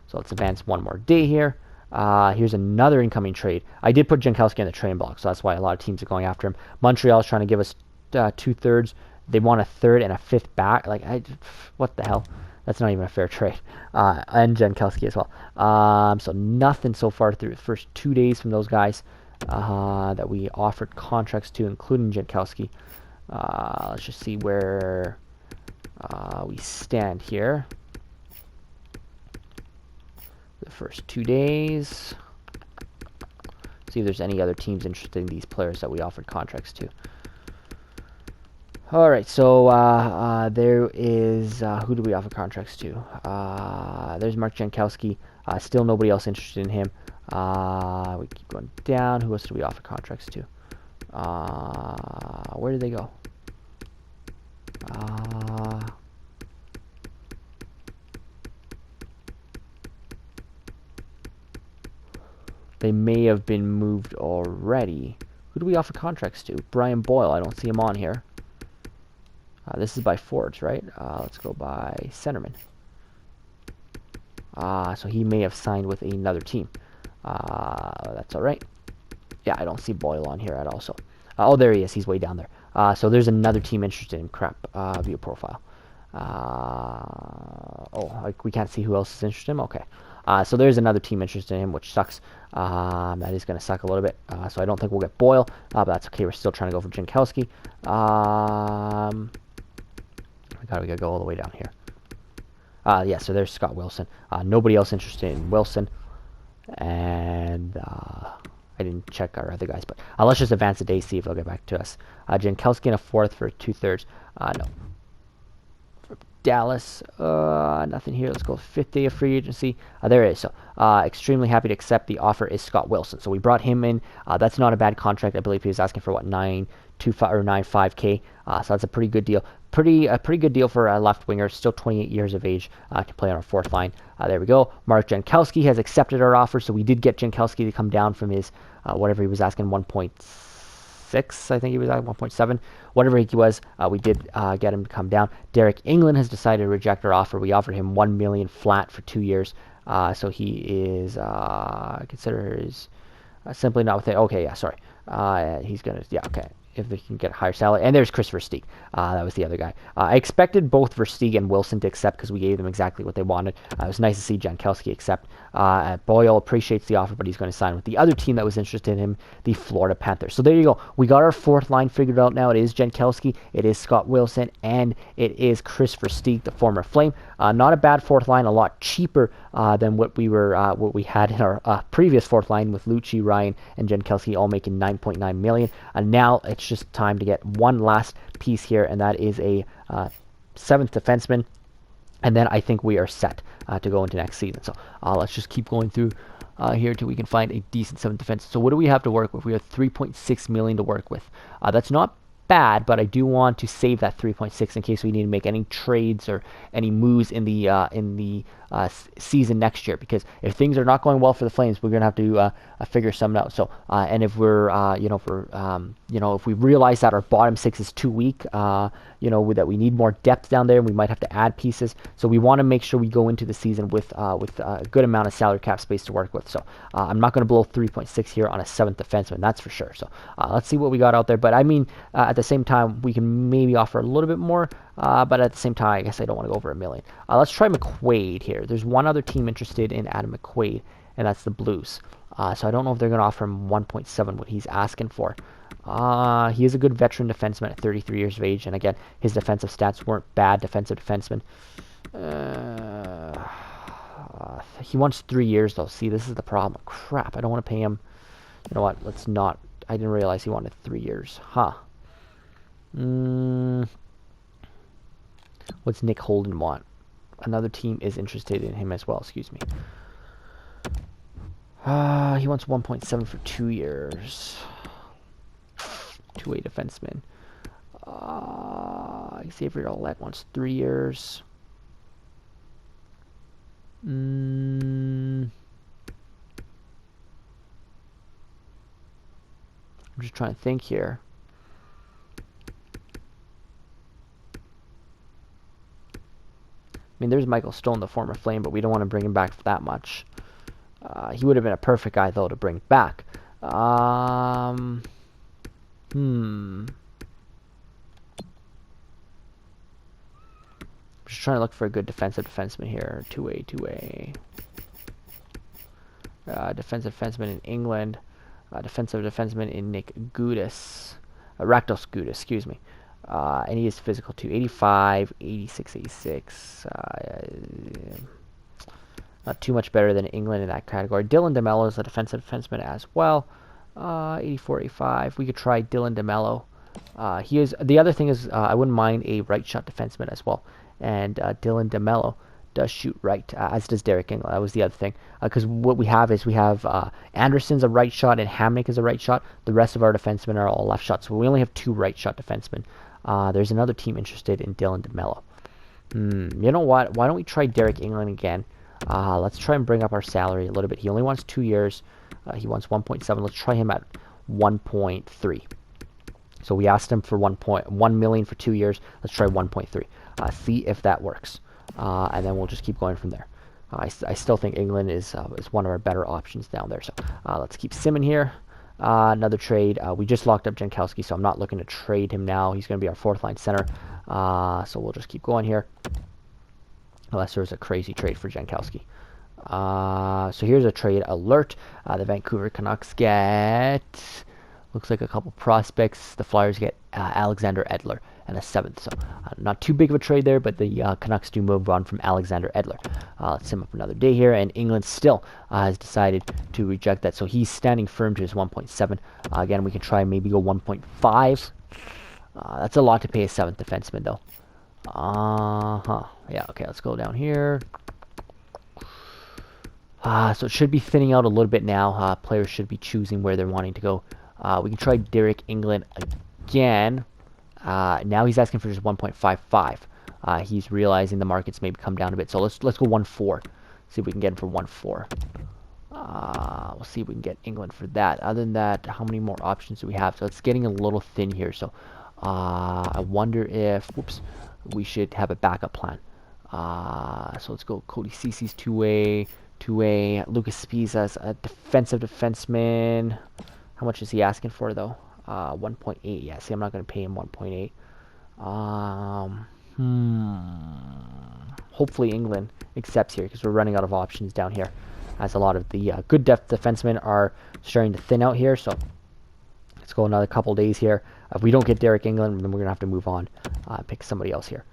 So let's advance one more day here. Here's another incoming trade. I did put Jankowski in the trade block, so that's why a lot of teams are going after him. Montreal's trying to give us 2/3. They want a 3rd and a 5th back. What the hell? That's not even a fair trade. And Jankowski as well. So nothing so far through the first 2 days from those guys that we offered contracts to, including Jankowski. Let's just see where we stand here. The first 2 days. See if there's any other teams interested in these players that we offered contracts to. All right, so there is who do we offer contracts to? There's Mark Jankowski. Still nobody else interested in him. We keep going down. Who else do we offer contracts to? Where did they go? They may have been moved already. Who do we offer contracts to? Brian Boyle. I don't see him on here. This is by Forbes, right? Let's go by centerman. So he may have signed with another team. That's all right. Yeah, I don't see Boyle on here at all. So, oh, there he is. He's way down there. So there's another team interested in crap. View profile. Like we can't see who else is interested in him. Okay. So there's another team interested in him, which sucks. That is going to suck a little bit. So I don't think we'll get Boyle, but that's okay. We're still trying to go for Jankowski. We gotta go all the way down here. Yeah, so there's Scott Wilson. Nobody else interested in Wilson. And I didn't check our other guys, but let's just advance the day, see if they'll get back to us. Jankowski in a fourth for 2/3. No. For Dallas, nothing here. Let's go fifth day of free agency. There it is. So extremely happy to accept. The offer is Scott Wilson. So we brought him in. That's not a bad contract. I believe he was asking for what, 9.25 or 9.5K. So that's a pretty good deal. A pretty good deal for a left winger, still 28 years of age, can play on our fourth line. There we go. Mark Jankowski has accepted our offer, so we did get Jankowski to come down from his whatever he was asking, 1.6, I think he was at 1.7, whatever he was. We did get him to come down. Derek England has decided to reject our offer. We offered him $1 million flat for 2 years, so he is considered simply not with it. Okay, yeah, sorry. He's gonna, yeah, okay. If they can get a higher salary. And there's Chris Versteeg. That was the other guy. I expected both Versteeg and Wilson to accept because we gave them exactly what they wanted. It was nice to see Jankowski accept. Boyle appreciates the offer, but he's going to sign with the other team that was interested in him, the Florida Panthers. So there you go. We got our fourth line figured out now. It is Jankowski, it is Scott Wilson, and it is Chris Versteeg, the former Flame. Not a bad fourth line, a lot cheaper than what we had in our previous fourth line with Lucci, Ryan, and Jankowski all making $9.9 million. And now it's just time to get one last piece here, and that is a seventh defenseman, and then I think we are set to go into next season. So let's just keep going through here until we can find a decent seventh defense. So what do we have to work with? We have $3.6 million to work with. That's not bad, but I do want to save that 3.6 in case we need to make any trades or any moves in the season next year, because if things are not going well for the Flames, we're gonna have to figure something out. So and if we're if we realize that our bottom six is too weak, that we need more depth down there, and we might have to add pieces. So we want to make sure we go into the season with a good amount of salary cap space to work with. So I'm not going to blow 3.6 here on a seventh defenseman, that's for sure. So let's see what we got out there. But I mean, at the same time, we can maybe offer a little bit more. But at the same time, I guess I don't want to go over $1 million. Let's try McQuaid here. There's one other team interested in Adam McQuaid, and that's the Blues. So I don't know if they're going to offer him 1.7, what he's asking for. He is a good veteran defenseman at 33 years of age, and again, his defensive stats weren't bad. Defensive defenseman. He wants 3 years, though. See, this is the problem. Crap, I don't want to pay him. You know what? Let's not. I didn't realize he wanted 3 years. Huh. What's Nick Holden want? Another team is interested in him as well. Excuse me. He wants 1.7 for 2 years. 2-way defenseman. Xavier Ouellette wants 3 years. I'm just trying to think here. I mean, there's Michael Stone, the former Flame, but we don't want to bring him back for that much. He would have been a perfect guy, though, to bring back. I'm just trying to look for a good defensive defenseman here. Two-way. Defensive defenseman in England. Defensive defenseman in Nick Gudis. Rakdos Gudis, excuse me. And he is physical too. 85, 86, 86. Not too much better than England in that category. Dylan DeMello is a defensive defenseman as well. 84, 85. We could try Dylan DeMello. He is the other thing is I wouldn't mind a right shot defenseman as well, and Dylan DeMello does shoot right, as does Derek England. That was the other thing, because what we have is we have Anderson's a right shot and Hamnick is a right shot. The rest of our defensemen are all left shots, so we only have 2 right shot defensemen. There's another team interested in Dylan DeMello. You know what? Why don't we try Derek England again? Let's try and bring up our salary a little bit. He only wants 2 years. He wants 1.7. Let's try him at 1.3. So we asked him for 1 million for 2 years. Let's try 1.3. See if that works, and then we'll just keep going from there. I still think England is one of our better options down there. So let's keep Simon here. Another trade. We just locked up Jankowski, so I'm not looking to trade him now. He's going to be our 4th line center. So we'll just keep going here, unless there's a crazy trade for Jankowski. So here's a trade alert. The Vancouver Canucks get, looks like a couple prospects. The Flyers get Alexander Edler and a 7th. So not too big of a trade there, but the Canucks do move on from Alexander Edler. Let's sim up another day here, and England still has decided to reject that. So he's standing firm to his 1.7. Again, we can try and maybe go 1.5. That's a lot to pay a 7th defenseman, though. Yeah, okay, let's go down here. So it should be thinning out a little bit now. Players should be choosing where they're wanting to go. We can try Derek England again. Now he's asking for just 1.55. He's realizing the market's maybe come down a bit. So let's go 1.4. See if we can get him for 1.4. We'll see if we can get England for that. Other than that, how many more options do we have? So it's getting a little thin here. So I wonder if, we should have a backup plan. So let's go Cody Cece's 2A. Lucas Spiza's a defensive defenseman. How much is he asking for, though? 1.8. Yeah, see, I'm not going to pay him 1.8. Hopefully England accepts here, because we're running out of options down here, as a lot of the good depth defensemen are starting to thin out here. So let's go another couple days here. If we don't get Derek England, then we're going to have to move on. Pick somebody else here.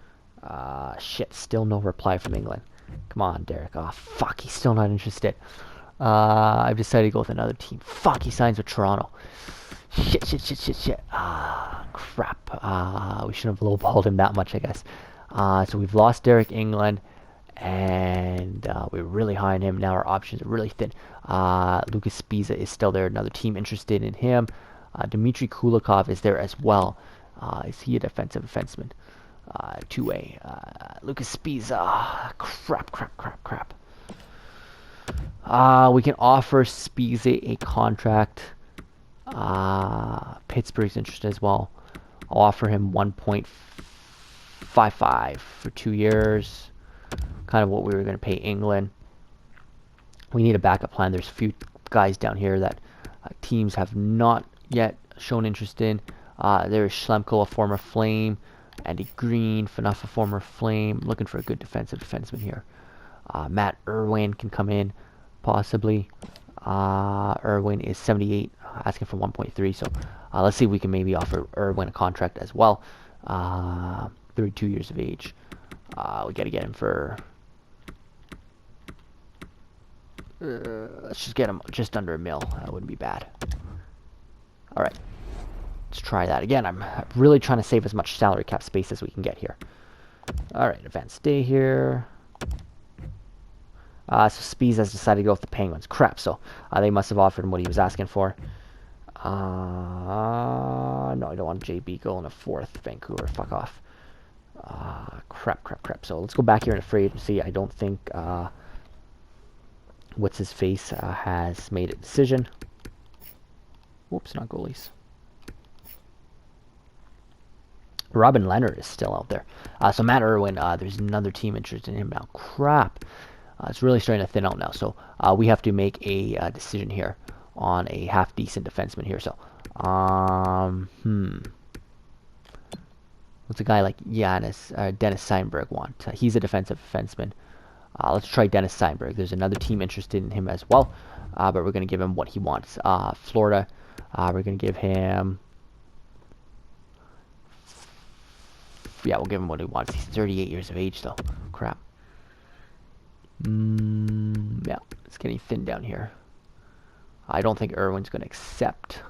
Shit, still no reply from England. Come on, Derek. Oh, fuck, he's still not interested. I've decided to go with another team. Fuck, he signs with Toronto. Shit. Crap. We shouldn't have lowballed him that much, I guess. So we've lost Derek England, and we're really high on him. Now our options are really thin. Lucas Spiza is still there. Another team interested in him. Dmitry Kulikov is there as well. Is he a defensive defenseman? 2A. Lucas Spiza. Crap. We can offer Spiza a contract. Pittsburgh's interested as well. I'll offer him 1.55 for 2 years. Kind of what we were going to pay England. We need a backup plan. There's a few guys down here that teams have not yet shown interest in. There's Schlemko, a former Flame. Andy Green, Fanoff, a former Flame. Looking for a good defensive defenseman here. Matt Irwin can come in, possibly. Irwin is 78, asking for 1.3. So let's see if we can maybe offer Irwin a contract as well. 32 years of age. We got to get him for... let's just get him just under $1 million. That wouldn't be bad. All right. Let's try that again. I'm really trying to save as much salary cap space as we can get here. All right, advanced day here. So Spies has decided to go with the Penguins. Crap, so they must have offered him what he was asking for. No, I don't want JB going a 4th. Vancouver, fuck off. Crap. So let's go back here in a free agency. I don't think what's-his-face has made a decision. Whoops, not goalies. Robin Leonard is still out there. So Matt Irwin, there's another team interested in him now. Crap. It's really starting to thin out now. So we have to make a decision here on a half-decent defenseman here. So, what's a guy like Dennis Seinberg want? He's a defensive defenseman. Let's try Dennis Seinberg. There's another team interested in him as well. But we're going to give him what he wants. Florida, we're going to give him... Yeah, we'll give him what he wants. He's 38 years of age, though. Crap. Yeah, it's getting thin down here. I don't think Irwin's going to accept.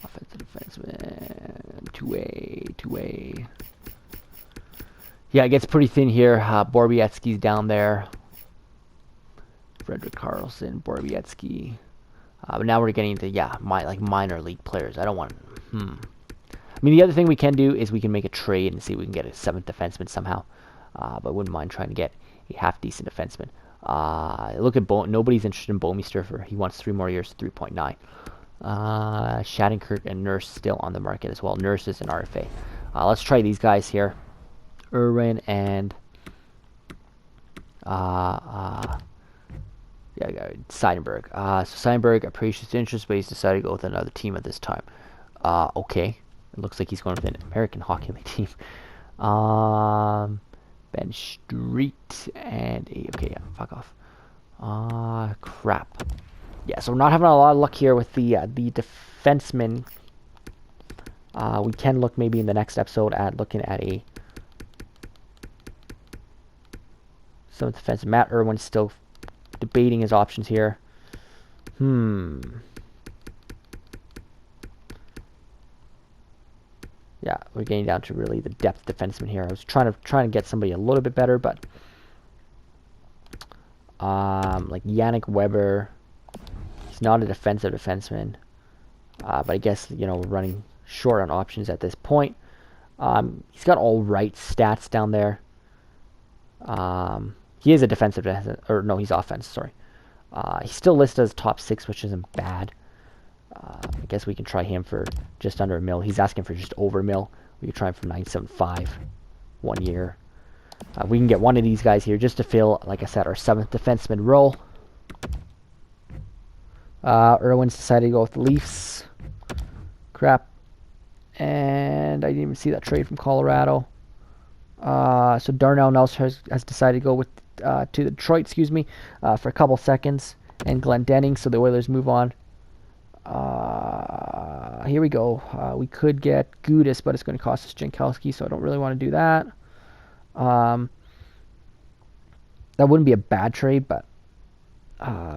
Offensive defenseman, two-way. Yeah, it gets pretty thin here. Borbietsky's down there. Frederick Carlson, Borbietsky. But now we're getting into, minor league players. I don't want... I mean, the other thing we can do is we can make a trade and see if we can get a 7th defenseman somehow. But I wouldn't mind trying to get a half-decent defenseman. Look at nobody's interested in Bouwmeester. He wants 3 more years, 3.9. Shattenkirk and Nurse still on the market as well. Nurse is an RFA. Let's try these guys here. Irwin and Seidenberg. So Seidenberg appreciates interest, but he's decided to go with another team at this time. Okay. It looks like he's going with an American Hockey League team. Ben Street and fuck off. Crap. Yeah, so we're not having a lot of luck here with the defenseman. We can look maybe in the next episode at looking at a 7th defenseman. Matt Irwin's still debating his options here. Yeah, we're getting down to really the depth defenseman here. I was trying to get somebody a little bit better, but like Yannick Weber, he's not a defensive defenseman. But I guess we're running short on options at this point. He's got all right stats down there. He is a defensive, or no, he's offense. Sorry. He's still listed as top 6, which isn't bad. I guess we can try him for just under $1 million. He's asking for just over $1 million. We could try him for $975, 1 year. We can get one of these guys here just to fill, like I said, our 7th defenseman role. Irwin's decided to go with the Leafs. Crap. And I didn't even see that trade from Colorado. So Darnell Nelson has decided to go with to Detroit, for a couple seconds, and Glenn Denning. So the Oilers move on. Here we go. We could get Gudis, but it's going to cost us Jankowski, so I don't really want to do that. That wouldn't be a bad trade, but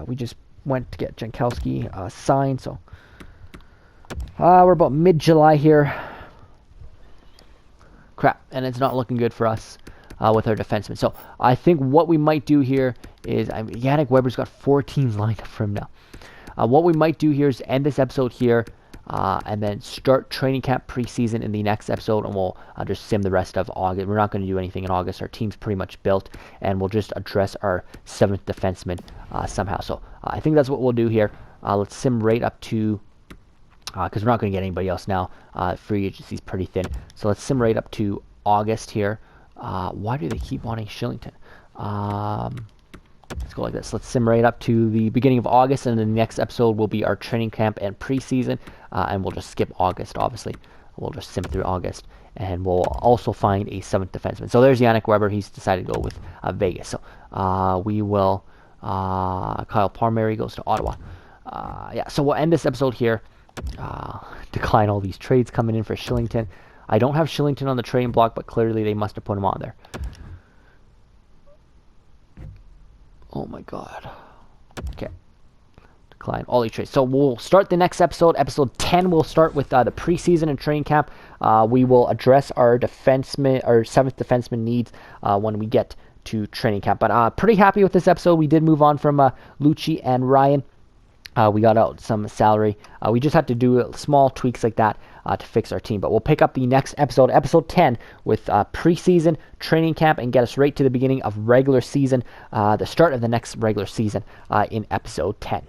we just went to get Jankowski signed. So we're about mid-July here. Crap, and it's not looking good for us with our defensemen. So I think what we might do here is, Yannick Weber's got 4 teams lined up for him now. What we might do here is end this episode here, and then start training camp preseason in the next episode, and we'll just sim the rest of August. We're not going to do anything in August. Our team's pretty much built, and we'll just address our 7th defenseman somehow. So I think that's what we'll do here. Let's sim right up to, because we're not going to get anybody else now. Free agency's pretty thin. So let's sim right up to August here. Why do they keep wanting Shillington? Let's go like this. Let's sim right up to the beginning of August, and the next episode will be our training camp and preseason, and we'll just skip August, obviously. We'll just sim through August, and we'll also find a 7th defenseman. So there's Yannick Weber. He's decided to go with Vegas. So we will... Kyle Palmieri goes to Ottawa. So we'll end this episode here. Decline all these trades coming in for Shillington. I don't have Shillington on the trading block, but clearly they must have put him on there. Oh my god. Okay. Decline all these trades. So we'll start the next episode. Episode 10 we'll start with the preseason and training camp. We will address our 7th defenseman needs when we get to training camp. But pretty happy with this episode. We did move on from Lucci and Ryan. We got out some salary. We just had to do small tweaks like that to fix our team. But we'll pick up the next episode, episode 10, with preseason, training camp, and get us right to the beginning of regular season, the start of the next regular season in episode 10.